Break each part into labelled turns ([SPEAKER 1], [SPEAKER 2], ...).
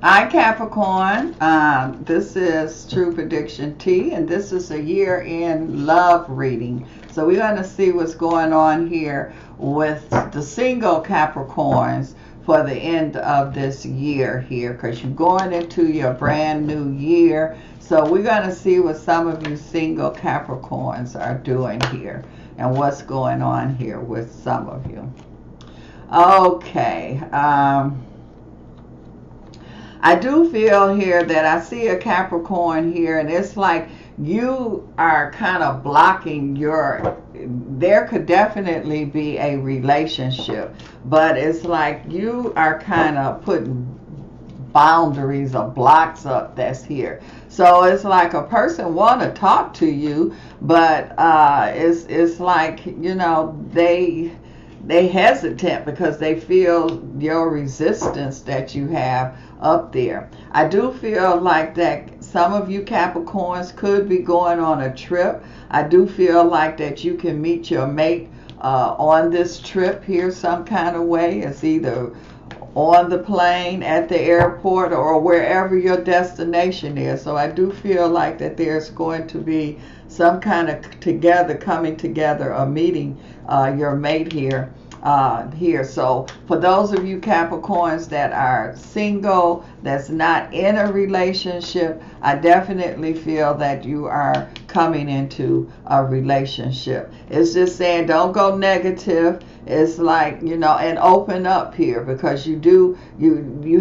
[SPEAKER 1] Hi Capricorn. This is True Prediction T, and this is a year in love reading. So we're going to see what's going on here with the single Capricorns for the end of this year here, because you're going into your brand new year. So we're going to see what some of you single Capricorns are doing here and what's going on here with some of you. Okay. I do feel here that I see a Capricorn here, and it's like you are kind of blocking there could definitely be a relationship, but it's like you are kind of putting boundaries or blocks up that's here. So it's like a person want to talk to you, but it's like, they hesitant because they feel your resistance that you have up there. I do feel like that some of you Capricorns could be going on a trip. I do feel like that you can meet your mate on this trip here some kind of way. It's either on the plane, at the airport, or wherever your destination is. So I do feel like that there's going to be some kind of coming together, a meeting your mate here. So for those of you Capricorns that are single, that's not in a relationship, I definitely feel that you are coming into a relationship. It's just saying don't go negative. It's like, and open up here, because you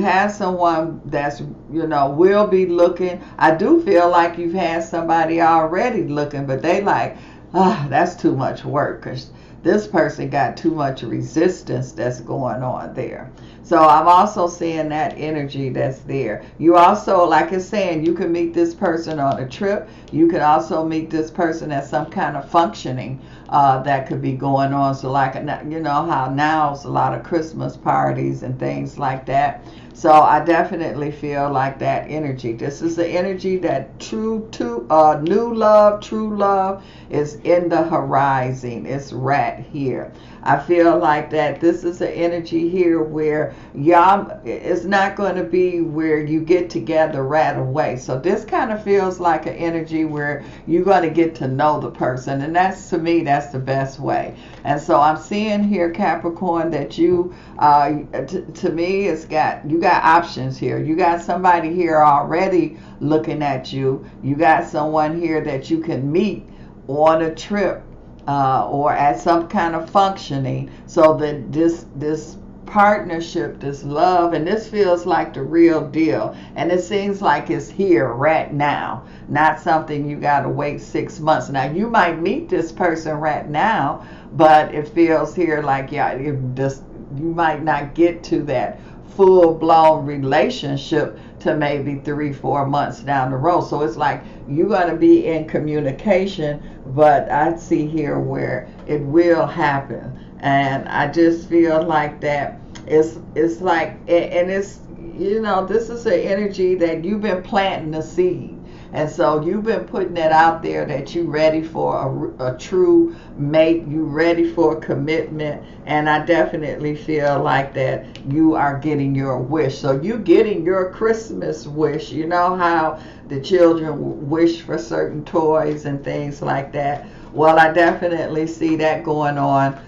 [SPEAKER 1] have someone that's, will be looking. I do feel like you've had somebody already looking, but they like, that's too much work, because this person got too much resistance that's going on there. So I'm also seeing that energy that's there. You also, like it's saying, you can meet this person on a trip. You can also meet this person at some kind of functioning that could be going on. So like, how now's a lot of Christmas parties and things like that. So I definitely feel like that energy. This is the energy that new love, true love is in the horizon. It's right here. I feel like that this is an energy here where y'all, it's not going to be where you get together right away. So this kind of feels like an energy where you're going to get to know the person, and that's, to me, that's the best way. And so I'm seeing here, Capricorn, that you to me, you got options here. You got somebody here already looking at you. You got someone here that you can meet on a trip or at some kind of functioning, so that this partnership, this love, and this feels like the real deal, and it seems like it's here right now, not something you got to wait 6 months. Now you might meet this person right now, but it feels here like, you might not get to that full-blown relationship to maybe 3-4 months down the road. So it's like you're going to be in communication, but I see here where it will happen. And I just feel like that it's like, and it's, this is an energy that you've been planting the seed. And so you've been putting it out there that you're ready for a true mate, you ready for a commitment, and I definitely feel like that you are getting your wish. So you getting your Christmas wish. You know how the children wish for certain toys and things like that? Well, I definitely see that going on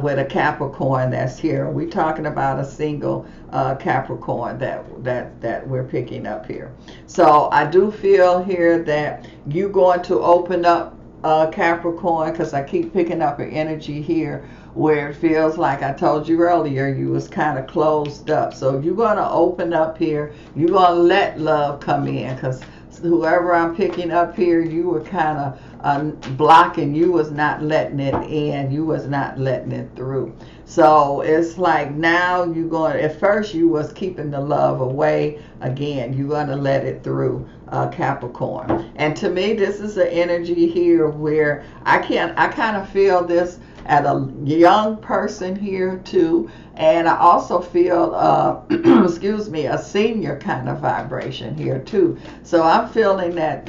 [SPEAKER 1] with a Capricorn that's here. We're talking about a single Capricorn that we're picking up here. So I do feel here that you're going to open up Capricorn, because I keep picking up an energy here where it feels like, I told you earlier, you was kind of closed up. So you're going to open up here. You're going to let love come in, because whoever I'm picking up here, you were kind of blocking. You was not letting it in. You was not letting it through. So it's like now you're going, at first you was keeping the love away. Again, you're going to let it through, Capricorn. And to me, this is an energy here where I kind of feel this at a young person here too, and I also feel a senior kind of vibration here too. So I'm feeling that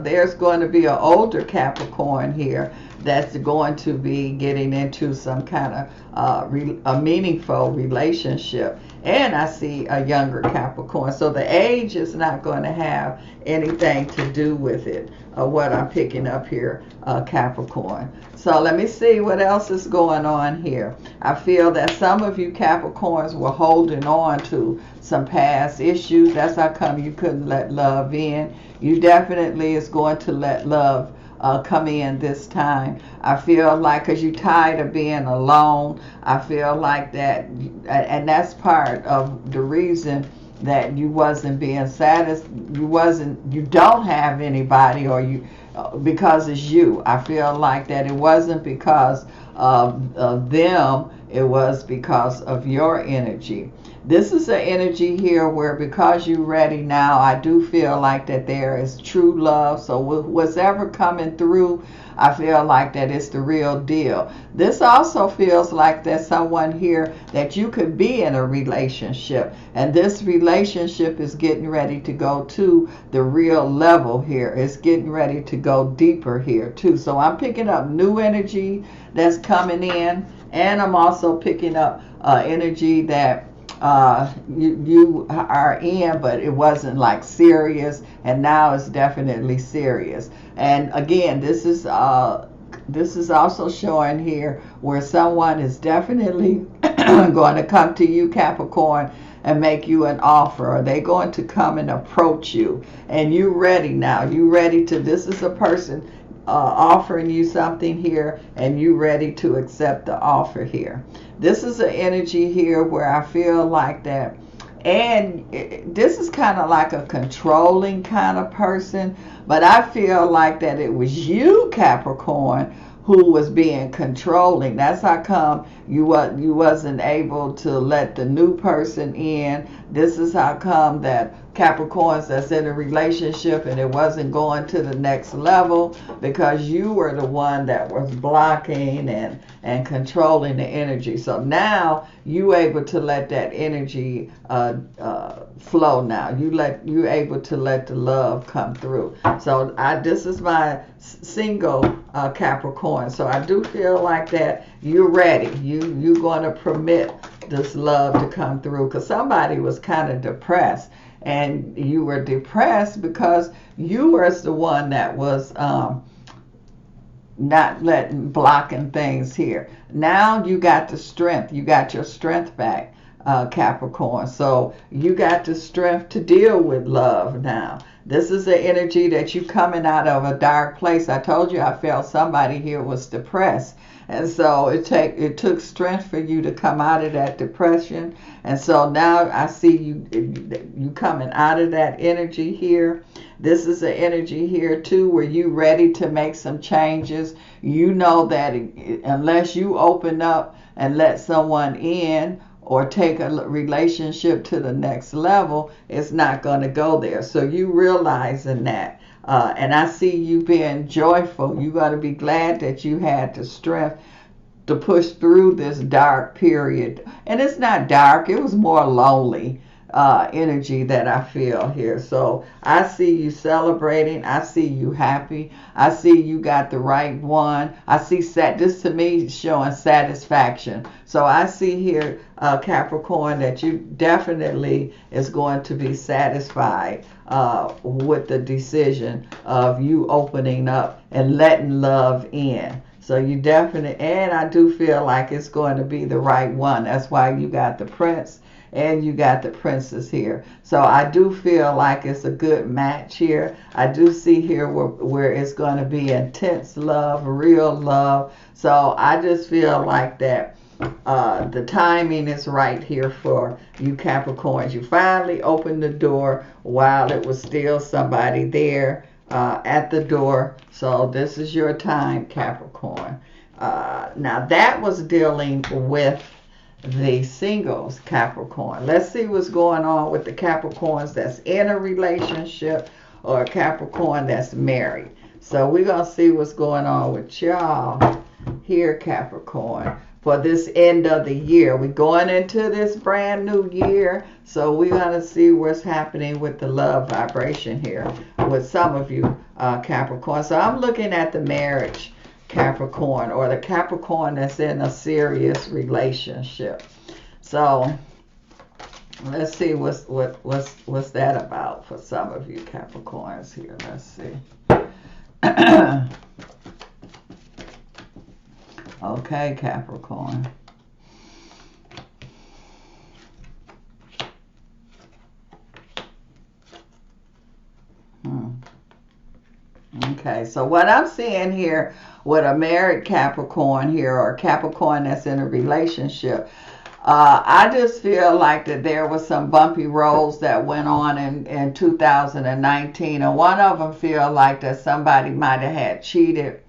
[SPEAKER 1] there's going to be an older Capricorn here, that's going to be getting into some kind of a meaningful relationship. And I see a younger Capricorn. So the age is not going to have anything to do with it, what I'm picking up here, Capricorn. So let me see what else is going on here. I feel that some of you Capricorns were holding on to some past issues. That's how come you couldn't let love in. You definitely is going to let love come in this time. I feel like because you're tired of being alone, I feel like that, and that's part of the reason that you wasn't being satisfied. You don't have anybody, or you, because it's you. I feel like that it wasn't because of them, it was because of your energy. This is an energy here where, because you're ready now, I do feel like that there is true love. So what's ever coming through, I feel like that it's the real deal. This also feels like there's someone here that you could be in a relationship, and this relationship is getting ready to go to the real level here. It's getting ready to go deeper here too. So I'm picking up new energy that's coming in, and I'm also picking up energy that you are in, but it wasn't like serious, and now it's definitely serious. And again, this is also showing here where someone is definitely going to come to you, Capricorn, and make you an offer, or they're going to come and approach you, and you ready now. You ready to, this is a person offering you something here, and you ready to accept the offer here. This is an energy here where I feel like that, and this is kind of like a controlling kind of person, but I feel like that it was you, Capricorn, who was being controlling. That's how come you wasn't able to let the new person in. This is how come that Capricorns that's in a relationship and it wasn't going to the next level, because you were the one that was blocking and controlling the energy. So now you able to let that energy flow now. You able to let the love come through. So this is my single Capricorn. So I do feel like that you're ready. You're going to permit this love to come through, because somebody was kind of depressed, and you were depressed because you were the one that was not blocking things here. Now you got the strength. You got your strength back, Capricorn. So you got the strength to deal with love now. This is the energy that you coming out of a dark place. I told you I felt somebody here was depressed. And so it took strength for you to come out of that depression. And so now I see you coming out of that energy here. This is an energy here too where you ready to make some changes. You know that unless you open up and let someone in, or take a relationship to the next level, it's not going to go there. So you realizing that. And I see you being joyful. You're going to be glad that you had the strength to push through this dark period. And it's not dark, it was more lonely energy that I feel here. So I see you celebrating. I see you happy. I see you got the right one. I see this to me showing satisfaction. So I see here, Capricorn, that you definitely is going to be satisfied with the decision of you opening up and letting love in. So you definitely, and I do feel like it's going to be the right one. That's why you got the Prince and you got the Princess here. So I do feel like it's a good match here. I do see here where it's going to be intense love, real love. So I just feel like that the timing is right here for you Capricorns. You finally opened the door while it was still somebody there at the door. So this is your time, Capricorn. Now that was dealing with the singles, Capricorn. Let's see what's going on with the Capricorns that's in a relationship, or a Capricorn that's married. So we're going to see what's going on with y'all here, Capricorn, for this end of the year. We're going into this brand new year, so we're going to see what's happening with the love vibration here with some of you Capricorn. So I'm looking at the marriage Capricorn, or the Capricorn that's in a serious relationship. So let's see what's that about for some of you Capricorns here. Let's see. Okay, Capricorn. Okay, so what I'm seeing here with a married Capricorn here, or a Capricorn that's in a relationship, I just feel like that there was some bumpy roads that went on in 2019, and one of them feel like that somebody might have had cheated,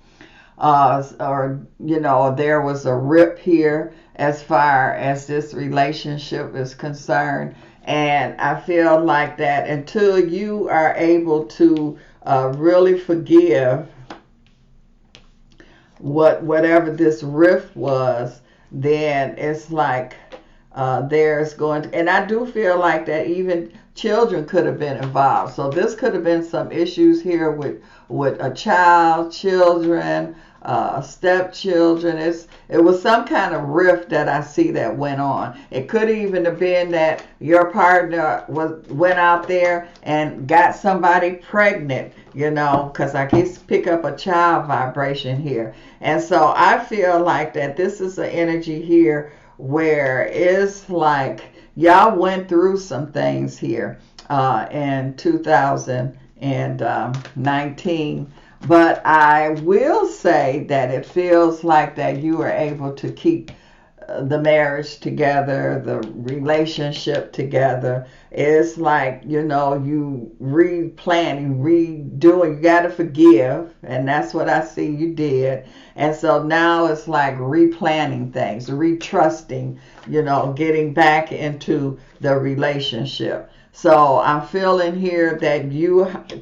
[SPEAKER 1] or there was a rip here as far as this relationship is concerned. And I feel like that until you are able to really forgive whatever this rift was, then it's like there's going to, and I do feel like that even children could have been involved. So this could have been some issues here with a child, children, stepchildren. It was some kind of rift that I see that went on. It could even have been that your partner went out there and got somebody pregnant, because I can pick up a child vibration here. And so I feel like that this is an energy here where it's like y'all went through some things here in 2019. But I will say that it feels like that you were able to keep the marriage together, the relationship together. It's like, you replanning, redoing. You got to forgive, and that's what I see you did. And so now it's like replanning things, retrusting, getting back into the relationship. So I'm feeling here that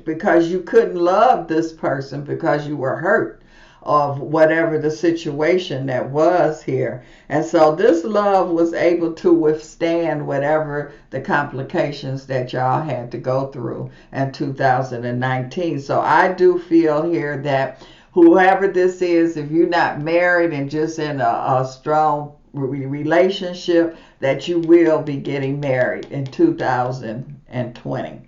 [SPEAKER 1] because you couldn't love this person because you were hurt of whatever the situation that was here. And so this love was able to withstand whatever the complications that y'all had to go through in 2019. So I do feel here that whoever this is, if you're not married and just in a strong relationship, that you will be getting married in 2020.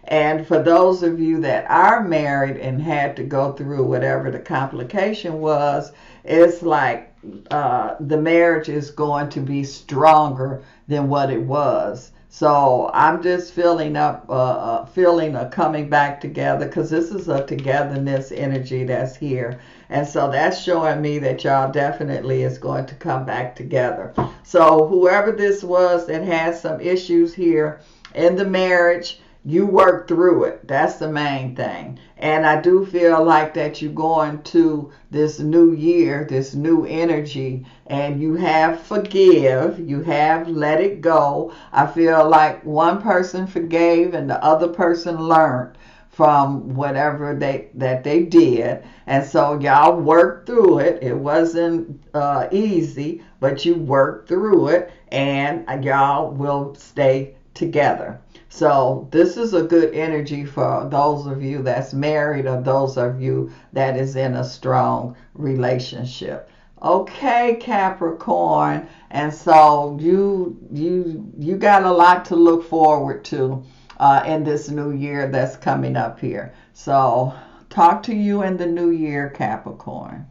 [SPEAKER 1] And for those of you that are married and had to go through whatever the complication was, it's like the marriage is going to be stronger than what it was. So I'm just feeling a coming back together, because this is a togetherness energy that's here. And so that's showing me that y'all definitely is going to come back together. So whoever this was that had some issues here in the marriage, you work through it. That's the main thing. And I do feel like that you're going to this new year, this new energy, and you have forgive, you have let it go. I feel like one person forgave and the other person learned from whatever that they did. And so y'all worked through it. It wasn't easy, but you worked through it, and y'all will stay together. So this is a good energy for those of you that's married, or those of you that is in a strong relationship. Okay, Capricorn. And so you got a lot to look forward to in this new year that's coming up here. So talk to you in the new year, Capricorn.